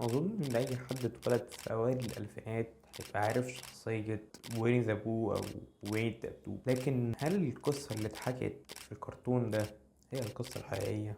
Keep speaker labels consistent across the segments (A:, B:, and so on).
A: أظن إن أي حد اتولد في أوائل الألفينات هيبقى عارف شخصية ويني ذا بو أو ويني الدبدوب، لكن هل القصة اللي اتحكت في الكرتون ده هي القصة الحقيقية؟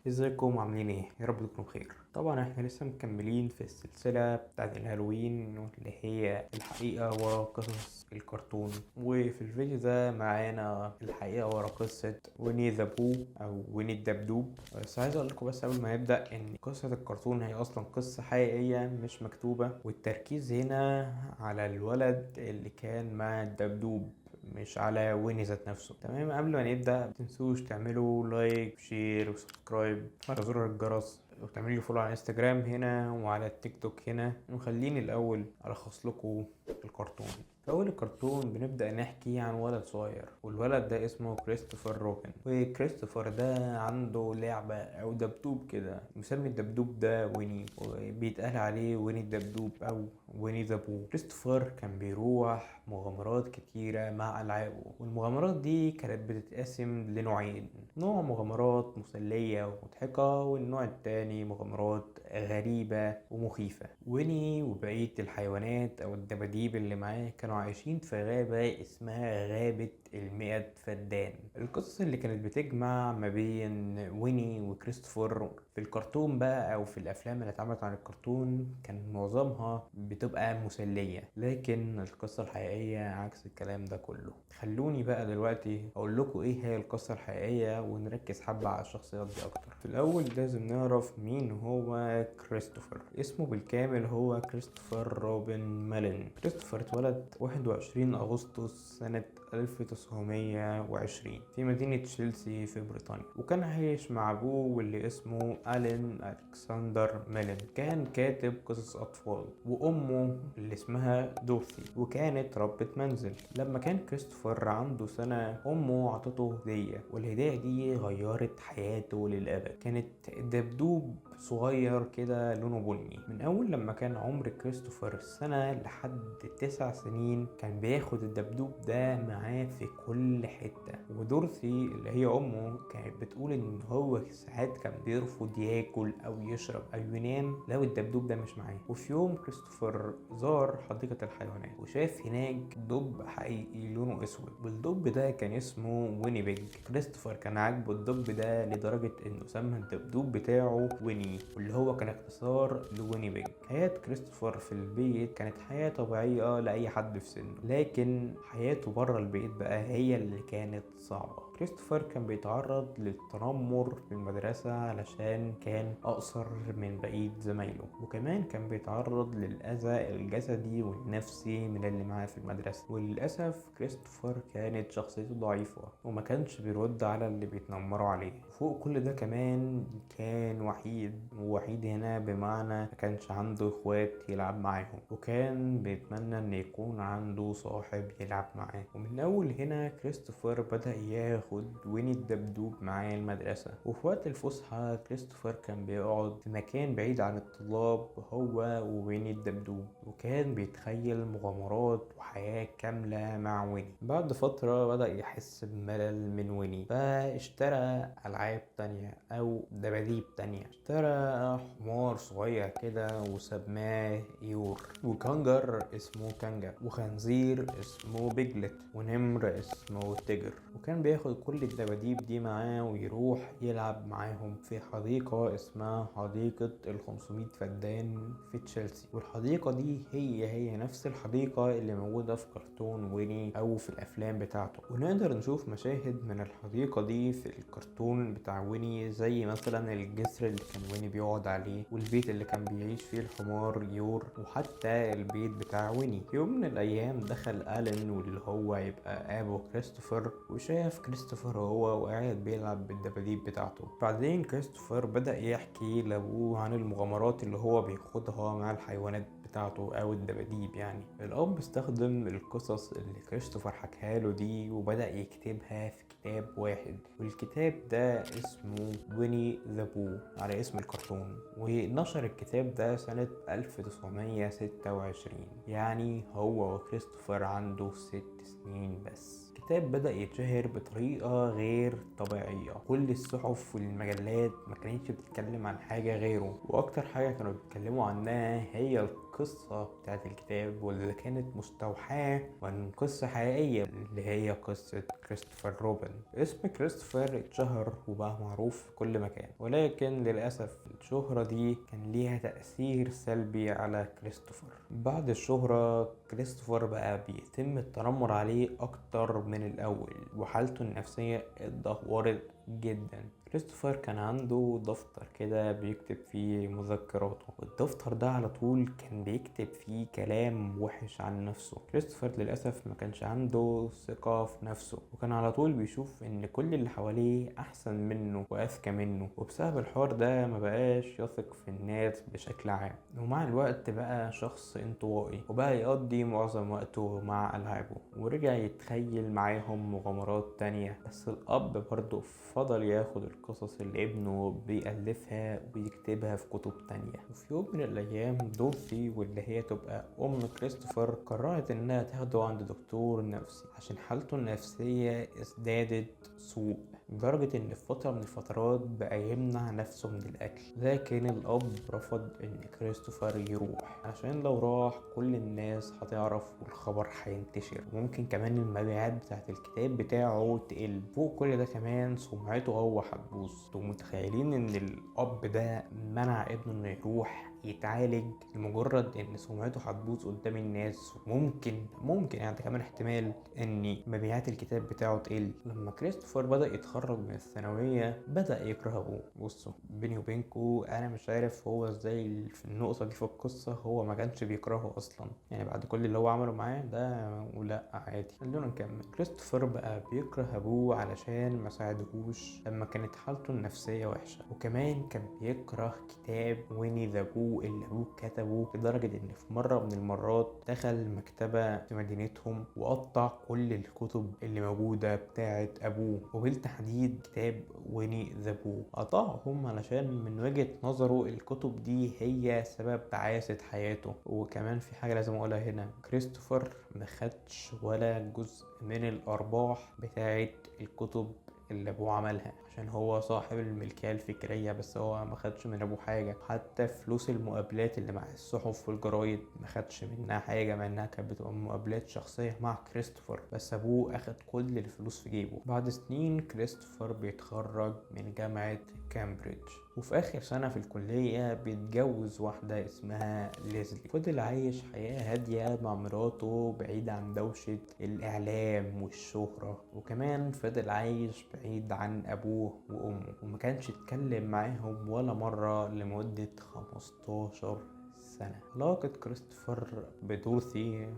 A: ازيكم عاملين ايه؟ يا رب تكونوا بخير. طبعا احنا لسه مكملين في السلسلة بتاعت الهالوين اللي هي الحقيقة ورا قصص الكرتون، وفي الفيديو ده معانا الحقيقة ورا قصة ويني ذا بو او ويني الدبدوب. بس عايز اقول لكم بس قبل ما نبدأ ان قصة الكرتون هي اصلا قصة حقيقية مش مكتوبة، والتركيز هنا على الولد اللي كان مع الدبدوب مش على ويني ذات نفسه. تمام، قبل ما نبدأ متنسوش تعملوا لايك وشير وسبسكرايب على زر الجرس، وتعملوا لي فولو على انستجرام هنا وعلى التيك توك هنا. وخليني الأول ألخص لكم الكرتون. في أول الكرتون بنبدأ نحكي عن ولد صغير، والولد ده اسمه كريستوفر روبن. وكريستوفر ده عنده لعبة أو دبدوب كده، مسمي الدبدوب ده ويني، وبيتقال عليه ويني الدبدوب أو ويني ذا بو. كريستوفر كان بيروح مغامرات كتيرة مع ألعابه، والمغامرات دي كانت بتتقسم لنوعين: نوع مغامرات مسلية ومضحكة، والنوع التاني مغامرات غريبة ومخيفة. ويني وبقية الحيوانات أو الدباديب اللي معاه كانوا عايشين في غابة اسمها غابة المئة فدان. القصص اللي كانت بتجمع ما بين ويني وكريستوفر في الكرتون بقى أو في الأفلام اللي اتعملت عن الكرتون كان معظمها بتبقى مسلية، لكن القصة الحقيقية عكس الكلام ده كله. خلوني بقى دلوقتي أقول لكم إيه هي القصة الحقيقية ونركز حبة على الشخصيات دي أكتر. في الأول لازم نعرف مين هو كريستوفر. اسمه بالكامل هو كريستوفر روبن مالين. كريستوفر اتولد 21 أغسطس سنة 1920 في مدينة تشيلسي في بريطانيا، وكان عايش مع أبوه واللي اسمه ألين ألكسندر ميلن. كان كاتب قصص أطفال، وأمه اللي اسمها دورثي وكانت ربة منزل. لما كان كريستوفر عنده سنة أمه عطته هدية، والهدية دي غيرت حياته للأبد. كانت دبدوب صغير كده لونه بني. من أول لما كان عمر كريستوفر سنة لحد 9 سنين كان بياخد الدبدوب ده معاه في كل حتة. ودورثي اللي هي أمه كانت بتقول إن هو ساعات كان بيرفض ياكل أو يشرب أو ينام لو الدبدوب ده مش معاه. وفي يوم كريستوفر زار حديقة الحيوانات وشاف هناك دب حقيقي لونه أسود، والدب ده كان اسمه ويني بيج. كريستوفر كان عاجبه الدب ده لدرجة إنه سمى الدبدوب بتاعه ويني، واللي هو كان اختصار لويني بيج. حياة كريستوفر في البيت كانت حياة طبيعية لأي حد في سنه، لكن حياته بره البيت بقى هي اللي كانت صعبة. كريستوفر كان بيتعرض للتنمر في المدرسة علشان كان أقصر من بقية زمايله، وكمان كان بيتعرض للأذى الجسدي والنفسي من اللي معاه في المدرسة. وللأسف كريستوفر كانت شخصيته ضعيفة وما كانش بيرد على اللي بيتنمروا عليه. فوق كل ده كمان كان وحيد هنا بمعنى ما كانش عنده اخوات يلعب معاهم، وكان بيتمنى ان يكون عنده صاحب يلعب معاه. ومن اول هنا كريستوفر بدأ ياخد ويني الدبدوب معاه المدرسة، وفي وقت الفسحة كريستوفر كان بيقعد في مكان بعيد عن الطلاب هو وويني الدبدوب، وكان بيتخيل مغامرات وحياة كاملة مع ويني. بعد فترة بدأ يحس بملل من ويني، فاشترى ألعاب تانية أو دباديب تانية. اشترى حمار صغير كده وسماه يور، وكنجر اسمه كانجر، وخنزير اسمه بيجلت، ونمر اسمه تيجر. وكان بياخد كل الدباديب دي معاه ويروح يلعب معاهم في حديقة اسمها حديقة ال500 فدان في تشيلسي. والحديقة دي هي نفس الحديقة اللي موجودة في كرتون ويني أو في الأفلام بتاعته، ونقدر نشوف مشاهد من الحديقة دي في الكرتون بتاع ويني، زي مثلا الجسر اللي كان ويني بيقعد عليه، والبيت اللي كان بيعيش فيه الحمار يور، وحتى البيت بتاع ويني. في يوم من الأيام دخل ألين واللي هو يبقى أبو كريستوفر، وشاف كريستوفر هو وقاعد بيلعب بالدباديب بتاعته. بعدين كريستوفر بدأ يحكي لأبوه عن المغامرات اللي هو بيخوضها مع الحيوانات بتاعته او الدباديب. يعني الاب استخدم القصص اللي كريستوفر حكاها له دي وبدأ يكتبها في كتاب واحد، والكتاب ده اسمه ويني ذا بو على اسم الكرتون. ونشر الكتاب ده سنة 1926، يعني هو وكريستوفر عنده 6 سنين بس. الكتاب بدأ يتشهر بطريقة غير طبيعية. كل الصحف والمجلات ما كانتش بتتكلم عن حاجة غيره، واكتر حاجة كانوا بيتكلموا عنها هي القصة بتاعت الكتاب واللي كانت مستوحاة من قصة حقيقية، اللي هي قصة كريستوفر روبن. اسم كريستوفر اتشهر وبقى معروف في كل مكان، ولكن للأسف الشهرة دي كان ليها تأثير سلبي على كريستوفر. بعد الشهرة كريستوفر بقى بيتم التنمر عليه أكتر من الأول، وحالته النفسية اتدهورت جدا. كريستوفر كان عنده دفتر كده بيكتب فيه مذكراته، والدفتر ده على طول كان بيكتب فيه كلام وحش عن نفسه. كريستوفر للأسف ما كانش عنده ثقة في نفسه، وكان على طول بيشوف ان كل اللي حواليه احسن منه واذكى منه، وبسبب الحوار ده ما بقاش يثق في الناس بشكل عام. ومع الوقت بقى شخص انطوائي، وبقى يقضي معظم وقته مع ألعابه، ورجع يتخيل معاهم مغامرات تانية. بس الأب برضه فضل ياخد القصص اللي ابنه بيألفها ويكتبها في كتب تانية. وفي يوم من الأيام دورثي واللي هي تبقى أم كريستوفر قررت إنها تاخده عند دكتور نفسي عشان حالته النفسية ازدادت سوء، لدرجة إن في فترة من الفترات بقى يمنع نفسه من الأكل. لكن الأب رفض إن كريستوفر يروح، عشان لو راح كل الناس هتعرف والخبر هينتشر، وممكن كمان المبيعات بتاعت الكتاب بتاعه تقل. فوق كل ده كمان سمعته هو هتبوظ. انتوا متخيلين إن الأب ده منع ابنه إنه يروح يتعالج لمجرد ان سمعته هتبوظ قدام الناس؟ ممكن يعني كمان احتمال ان مبيعات الكتاب بتاعه تقل. لما كريستوفر بدأ يتخرج من الثانوية بدأ يكره ابوه. بصوا بيني وبينكو انا مش عارف هو ازاي في النقطة دي في القصة هو ما كانش بيكرهه اصلا، يعني بعد كل اللي هو عمله معاه ده. ولا عادي، خلونا نكمل. كريستوفر بقى بيكره ابوه علشان ما ساعدهوش لما كانت حالته النفسية وحشة، وكمان كان بيكره كتاب ويني ذا بو اللي ابوه كتبه، لدرجة ان في مرة من المرات دخل مكتبة في مدينتهم وقطع كل الكتب اللي موجودة بتاعة ابوه، وبالتحديد كتاب ويني ذا بو. قطعهم علشان من وجهة نظره الكتب دي هي سبب تعاسة حياته. وكمان في حاجة لازم اقولها هنا، كريستوفر ما خدش ولا جزء من الارباح بتاعة الكتب اللي ابوه عملها، عشان هو صاحب الملكية الفكرية، بس هو ما خدش من ابوه حاجة. حتى فلوس المقابلات اللي مع الصحف والجرايد ما خدش منها حاجة، مع انها كانت بتبقى مقابلات شخصية مع كريستوفر، بس ابوه اخد كل الفلوس في جيبه. بعد سنين كريستوفر بيتخرج من جامعة كامبريدج، وفي اخر سنة في الكلية بيتجوز واحدة اسمها ليزلي. فضل عايش حياة هادية مع مراته بعيد عن دوشة الاعلام والشهرة، وكمان فضل عايش بعيد عن ابوه وامه، وما كانش اتكلم معاهم ولا مرة لمدة 15 سنة. علاقة كريستوفر بدورثي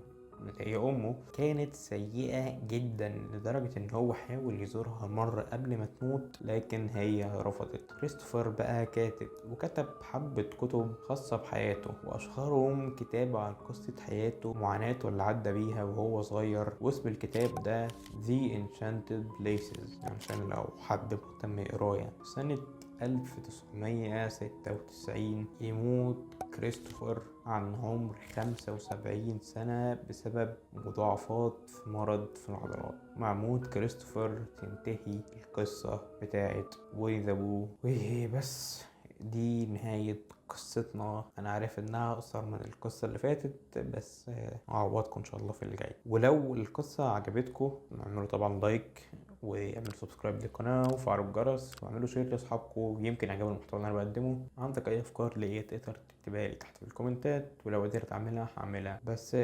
A: اللي هي امه كانت سيئة جدا، لدرجة ان هو حاول يزورها مرة قبل ما تموت لكن هي رفضت. كريستوفر بقى كاتب، وكتب حبة كتب خاصة بحياته، واشهرهم كتاب عن قصة حياته ومعاناته اللي عدى بيها وهو صغير، واسم الكتاب ده The Enchanted Places، يعني عشان لو حد مهتم يقراه. يعني سنة 1996 يموت كريستوفر عن عمر 75 سنة بسبب مضاعفات في مرض في العضلات. مع موت كريستوفر تنتهي القصة بتاعت ويني ذا بو. وبس دي نهاية قصتنا. انا عارف انها اقصر من القصة اللي فاتت، بس اعوضكم ان شاء الله في اللي جاي. ولو القصة عجبتكم اعملوا طبعا لايك، واعملوا سبسكرايب للقناة وفعلوا الجرس، واعملوا شير لاصحابكم يمكن يعجبوا المحتوى اللي انا بقدمه. عندك اي افكار ليا تقدر تكتبها لي تحت في الكومنتات، ولو قدرت اعملها هعملها. بس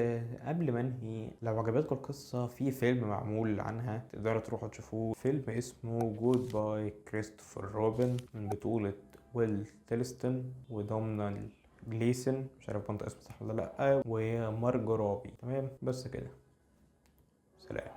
A: قبل ما انهي، لو عجبتكم القصة في فيلم معمول عنها تقدروا تروحوا تشوفوه. فيلم اسمه جود باي كريستوفر روبن من بطولة ويل تيلستون ودومنا جليسون، مش عارف بنطق اسمه صح ولا لا، ومارجو روبي. تمام بس كده، سلام.